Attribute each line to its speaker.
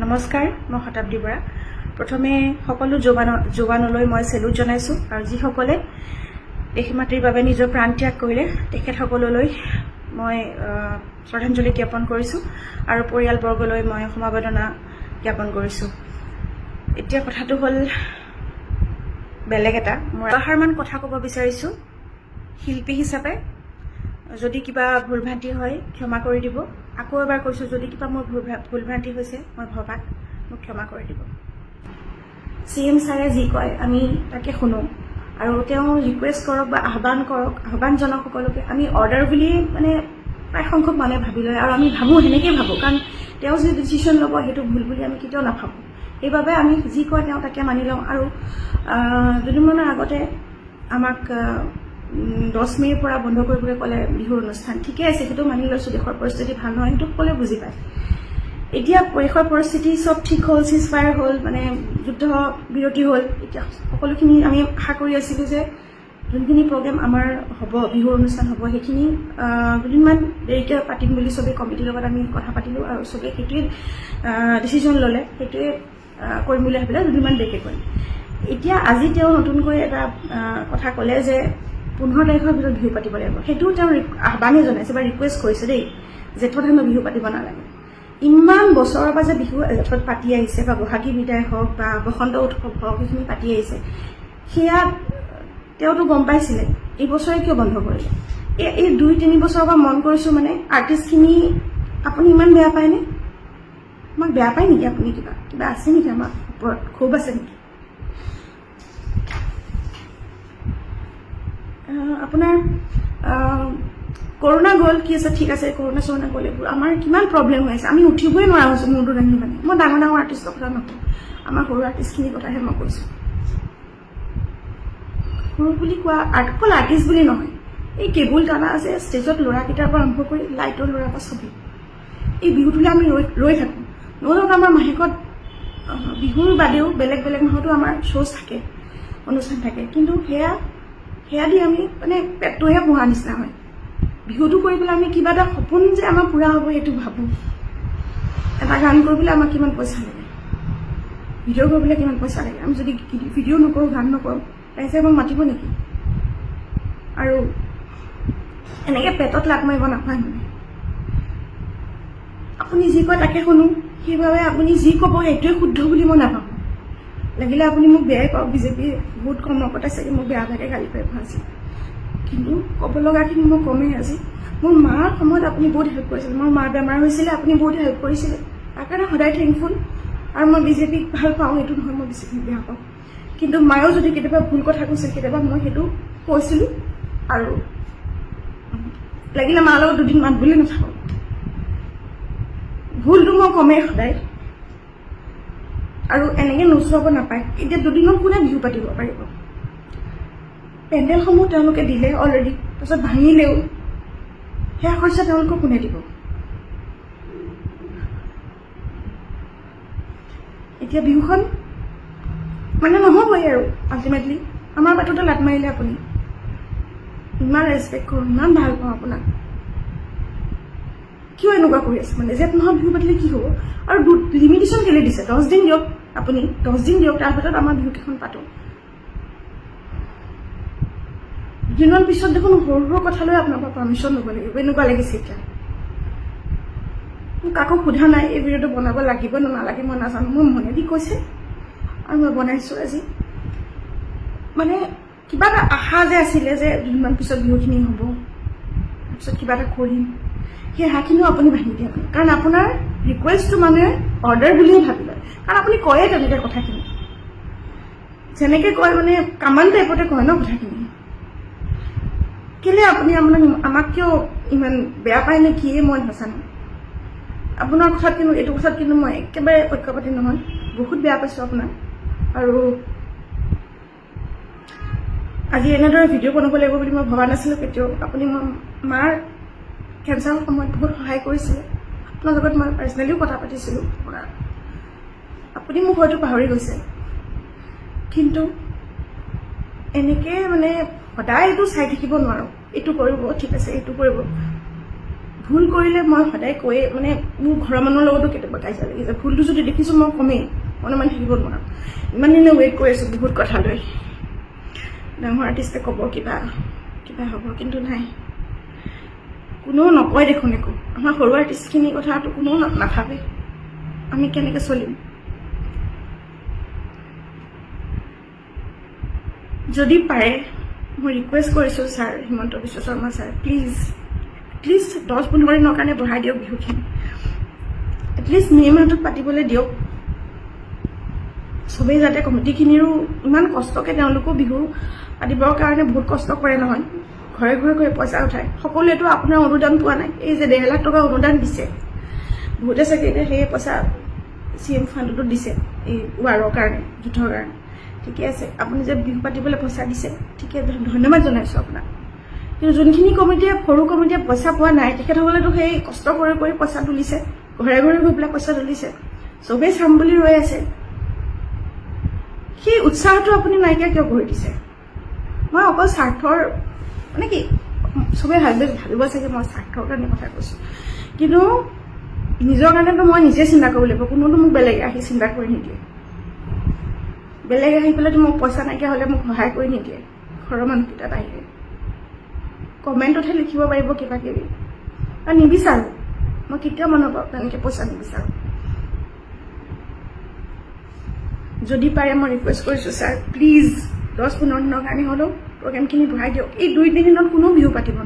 Speaker 1: নমস্কাৰ, মই শতাব্দী বৰা। প্ৰথমে সকলো জোৱানলৈ মই চেলুট জনাইছোঁ আৰু যিসকলে দেশ মাতৃৰ বাবে নিজৰ প্ৰাণ ত্যাগ কৰিলে তেখেতসকললৈ মই শ্ৰদ্ধাঞ্জলি জ্ঞাপন কৰিছোঁ আৰু পৰিয়ালবৰ্গলৈ মই সমবেদনা জ্ঞাপন কৰিছোঁ। এতিয়া কথাটো হ'ল বেলেগ এটা। মই এষাৰমান কথা ক'ব বিচাৰিছোঁ। শিল্পী হিচাপে যদি কিবা ভুল-ভ্ৰান্তি হয় ক্ষমা কৰি দিব। আকৌ এবাৰ কৈছোঁ, যদি কিবা মোৰ ভুল-ভ্ৰান্তি হৈছে মই ভবাক মোক ক্ষমা কৰি দিব। CM ছাৰে যি কয় আমি তাকে শুনো আৰু তেওঁ ৰিকুৱেষ্ট কৰক বা আহ্বান জনাওক সকলোকে। আমি অৰ্ডাৰ বুলি প্ৰায় সংখ্যক মানুহে ভাবি লয় আৰু আমি ভাবোঁ, সেনেকৈয়ে ভাবোঁ, কাৰণ তেওঁ যি ডিচিশ্যন ল'ব সেইটো ভুল বুলি আমি কেতিয়াও নাভাবোঁ। সেইবাবে আমি যি কয় তেওঁ তাকে মানি লওঁ। আৰু দুদিনমানৰ আগতে আমাক 10 মে'ৰ পৰা বন্ধ কৰিবলৈ ক'লে বিহুৰ অনুষ্ঠান। ঠিকে আছে, সেইটো মানি লৈছোঁ। দেশৰ পৰিস্থিতি ভাল নহয়, সেইটো সকলোৱে বুজি পায়। এতিয়া দেশৰ পৰিস্থিতি চব ঠিক হ'ল, চিজফায়াৰ হ'ল, যুদ্ধ বিৰতি হ'ল। এতিয়া সকলোখিনি আমি আশা কৰি আছিলোঁ যে যোনখিনি প্ৰগ্ৰেম আমাৰ হ'ব, বিহুৰ অনুষ্ঠান হ'ব, সেইখিনি দুদিনমান দেৰিকৈ পাতিম বুলি চবেই কমিটিৰ লগত আমি কথা পাতিলোঁ আৰু চবেই সেইটোৱে ডিচিশ্যন ল'লে, সেইটোৱে কৰিম বুলি ভাবিলে দুদিনমান দেৰিকৈ কৰিম। এতিয়া আজি তেওঁ নতুনকৈ এটা কথা ক'লে যে 15 তাৰিখৰ ভিতৰত বিহু পাতিব লাগিব। সেইটোও তেওঁ আহ্বানে জনাইছে বা ৰিকুৱেষ্ট কৰিছে দেই, জেঠত হেনো বিহু পাতিব নালাগে। ইমান বছৰৰ পৰা যে বিহু জেঠত পাতি আহিছে বা বহাগী বিদায় হওক বা বসন্ত উৎসৱ হওক, সেইখিনি পাতি আহিছে, সেয়া তেওঁতো গম পাইছিলে। এই বছৰে কিয় বন্ধ কৰিলে? এই 2-3 বছৰৰ পৰা মন কৰিছোঁ, আৰ্টিষ্টখিনি আপুনি ইমান বেয়া পায়নে? আমাক বেয়া পায় নেকি? আপুনি কিবা আছে নেকি? আমাৰ ওপৰত ক্ষোভ আছে নেকি? আপোনাৰ কৰোণা গ'ল, কি আছে, ঠিক আছে, কৰোণা গ'ল, এইবোৰ আমাৰ কিমান প্ৰব্লেম হৈ আছে। আমি উঠিবই নোৱাৰা হৈছোঁ মূৰটো দাঙি। মই ডাঙৰ আৰ্টিষ্টৰ কথা নকওঁ, আমাৰ সৰু আৰ্টিষ্টখিনিৰ কথাহে মই কৈছোঁ। সৰু বুলি কোৱা অকল আৰ্টিষ্ট বুলি নহয়, এই কেবুল টানা আছে ষ্টেজত ল'ৰাকেইটাৰ পৰা আৰম্ভ কৰি লাইটৰ ল'ৰাৰ পৰা ছবি, এই বিহুটোলৈ আমি ৰৈ থাকোঁ। নহ'লেও আমাৰ মাহেকত বিহুৰ বাদেও বেলেগ মাহতো আমাৰ শ্ব'জ থাকে, অনুষ্ঠান থাকে, কিন্তু সেয়া দি আমি পেটটোহে পোহা নিচিনা হয়। বিহুটো কৰি পেলাই আমি কিবা এটা সপোন যে আমাৰ পূৰা হ'ব সেইটো ভাবোঁ। এটা গান কৰিবলৈ আমাক কিমান পইচা লাগে, ভিডিঅ' কৰিবলৈ কিমান পইচা লাগে। আমি যদি ভিডিঅ' নকৰোঁ, গান নকৰোঁ, ৰাইজে আমাক মাতিব নেকি? আৰু এনেকৈ পেটত লাট মাৰিব নাপায়। আপুনি যি কয় তাকে শুনো, সেইবাবে আপুনি যি ক'ব সেইটোৱে শুদ্ধ বুলি মই নাভাবোঁ। লাগিলে আপুনি মোক বেয়াই পাওক, বিজেপি বহুত কম নকটাই চাগে মোক বেয়া ভাগে গালি পাৰিব আজি, কিন্তু ক'ব লগাখিনি মই কমেই আজি। মোৰ মাৰ সময়ত আপুনি বহুত হেল্প কৰিছিলে। মোৰ মাৰ বেমাৰ হৈছিলে, আপুনি বহুত হেল্প কৰিছিলে, তাৰ কাৰণে সদায় থেংকফুল। আৰু মই বিজেপিক ভাল পাওঁ, সেইটো নহয় মই বিজেপিক বেয়া পাওঁ, কিন্তু মায়েও যদি কেতিয়াবা ভুল কথা কৈছিল, কেতিয়াবা মই সেইটো কৈছিলোঁ। আৰু লাগিলে মাৰ লগত দুদিন মাত বুলি নাথাকোঁ, ভুলটো মই কমেই সদায়। আৰু এনেকৈ নোচোৱাব নাপায়। এতিয়া দুদিনত কোনে বিহু পাতিব পাৰিব? পেণ্ডেলসমূহ তেওঁলোকে দিলে অলৰেডি, তাৰপিছত ভাঙিলেও সেয়া খৰচা তেওঁলোকক কোনে দিব? এতিয়া বিহুখন নহ'বই আৰু আল্টিমেটলি। আমাৰ বাটতে লাট মাৰিলে আপুনি। ইমান ৰেচপেক্ট কৰোঁ, ইমান ভাল পাওঁ আপোনাক, কিয় এনেকুৱা কৰি আছে? জেঠ মাহত বিহু পাতিলে কি হ'ব? আৰু লিমিটেশ্যন কেলৈ দিছে? 10 দিন দিয়ক, আপুনি 10 দিন দিয়ক, তাৰ ভিতৰত আমাৰ বিহুকেইখন পাতোঁ। দুদিনমান পিছত দেখোন সৰু কথা লৈ আপোনাৰ পৰা পাৰ্মিশ্যন ল'ব লাগিব, এনেকুৱা লাগিছে এতিয়া। মোক কাকো সোধা নাই এই ভিডিঅ'টো বনাব লাগিব নে নালাগে, মই নাজানো। মোৰ মনেদি কৈছে আৰু মই বনাইছোঁ আজি। কিবা এটা আশা যে আছিলে যে দুদিনমান পিছত বিহুখিনি হ'ব, তাৰপিছত কিবা এটা কৰিম, সেই আশাখিনিও আপুনি ভাঙি দিয়ে। কাৰণ আপোনাৰ ৰিকুৱেষ্টটো অৰ্ডাৰ বুলিয়ে ভাবি লয়। কাৰণ আপুনি কয়ে তেনেকৈ কথাখিনি, যেনেকৈ কয় কামান টাইপতে কয় ন কথাখিনি। কেলৈ আপুনি আমাক কিয় ইমান বেয়া পায় নে কিয়ে মই নাজানো। আপোনাৰ কথাত কিন্তু এইটো কথাত কিন্তু মই একেবাৰে পক্ষপাতি নহয়, বহুত বেয়া পাইছোঁ আপোনাক। আৰু আজি এনেদৰে ভিডিঅ' বনাব লাগিব বুলি মই ভবা নাছিলোঁ কেতিয়াও। আপুনি মোৰ মাৰ কেঞ্চাৰৰ সময়ত বহুত সহায় কৰিছিলে, আপোনাৰ লগত মই পাৰ্চনেলিও কথা পাতিছিলোঁ। আপুনি মোক হয়তো পাহৰি গৈছে, কিন্তু এনেকৈ সদায় এইটো চাই থাকিব নোৱাৰোঁ। এইটো কৰিব, ঠিক আছে, এইটো কৰিব। ভুল কৰিলে মই সদায় কৈয়ে মানে মোৰ ঘৰৰ মানুহৰ লগতো কেতিয়াবা কাজিয়া লাগিছে ভুলটো যদি দেখিছোঁ মই কমেই মনে মনে থাকিব নোৱাৰোঁ ইমান দিনে ৱেইট কৰি আছোঁ বহুত কথা লৈ ডাঙৰ আৰ্টিষ্টে ক'ব কিবা কিবা হ'ব কিন্তু নাই কোনেও নকয় দেখোন একো আমাৰ সৰু আৰ্টিষ্টখিনিৰ কথাটো কোনেও নাভাবে আমি কেনেকৈ চলিম যদি পাৰে মই ৰিকুৱেষ্ট কৰিছোঁ sir Himanta Biswa Sarma sir please at least 10-15 দিনৰ কাৰণে বঢ়াই দিয়ক বিহুখিনি এটলিষ্ট মে' মাহটোত পাতিবলৈ দিয়ক চবেই যাতে কমিটিখিনিৰো ইমান কষ্টকৈ তেওঁলোকো বিহু পাতিবৰ কাৰণে বহুত কষ্ট কৰে নহয় ঘৰে ঘৰে গৈ পইচা উঠায় সকলোৱেতো আপোনাৰ অনুদান পোৱা নাই এই যে 1.5 লাখ টকা অনুদান দিছে বহুতে চাগে এতিয়া সেই পইচা CM ফাণ্ডতো দিছে এই ৱাৰৰ কাৰণে যুদ্ধৰ কাৰণে ঠিকে আছে আপুনি যে বিহু পাতিবলৈ পইচা দিছে ঠিকে ধন্যবাদ জনাইছোঁ আপোনাক কিন্তু যোনখিনি কমিটিয়ে সৰু কমিটিয়ে পইচা পোৱা নাই তেখেতসকলেতো সেই কষ্ট কৰি কৰি পইচা তুলিছে ঘৰে ঘৰে গৈ পেলাই পইচা তুলিছে চবেই চাম বুলি ৰৈ আছে সেই উৎসাহটো আপুনি নাইকিয়া কিয় কৰি দিছে মই অকল স্বাৰ্থৰ মানে কি চবেই ভাবিব চাগে মই স্বাৰ্থৰ কাৰণে কথা কৈছোঁ কিন্তু নিজৰ কাৰণেতো মই নিজে চিন্তা কৰিব লাগিব কোনোতো মোক বেলেগে আহি চিন্তা কৰি নিদিয়ে বেলেগে আহি পেলাইতো মোক পইচা নাইকিয়া হ'লে মোক সহায় কৰি নিদিয়ে ঘৰৰ মানুহকেইটাত আহিলে কমেণ্টতহে লিখিব পাৰিব কিবা কিবি আৰু নিবিচাৰোঁ মই কেতিয়াও মানুহৰ পৰা তেনেকৈ পইচা নিবিচাৰোঁ যদি পাৰে মই ৰিকুৱেষ্ট কৰিছোঁ ছাৰ প্লিজ 10-15 দিনৰ কাৰণে হ'লেও প্ৰগ্ৰেমখিনি বঢ়াই দিয়ক এই 2-3 দিনত কোনো বিহু পাতিব